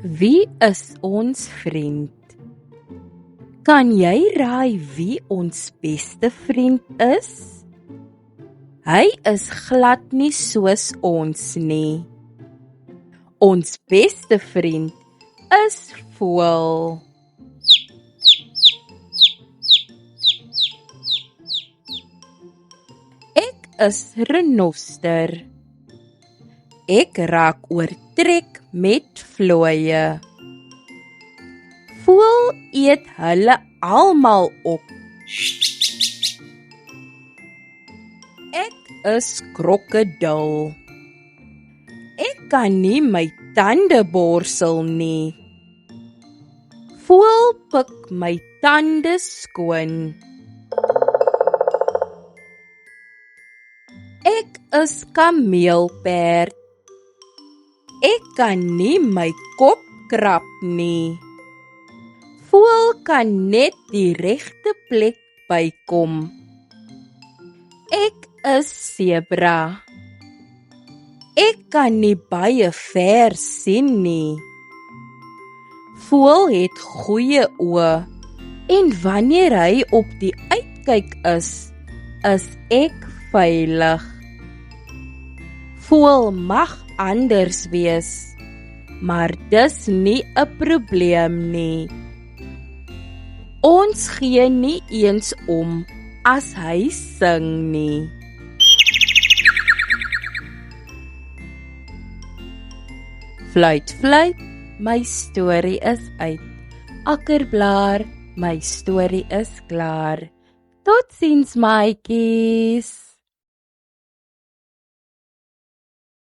Wie is ons vriend? Kan jy raai wie ons beste vriend is? Hy is glad nie soos ons nie. Ons beste vriend is voël. Ek is renoster. Ek raak oortrek met vlooie. Voël eet hulle almal op. Ek is krokodil. Ek kan nie my tande borsel nie. Voël pik my tande skoon. Ek is kameelperd. Ek kan nie my kop krap nie. Voël kan net die regte plek bykom. Ek is sebra. Ek kan nie baie ver sien nie. Voël het goeie oë en wanneer hy op die uitkyk is ek veilig. Voël mag anders wees, maar dis nie 'n probleem nie. Ons gee nie eens om as hy sing nie. Fluit, fluit, my storie is uit. Akkerblaar, my storie is klaar. Totsiens, maatjies.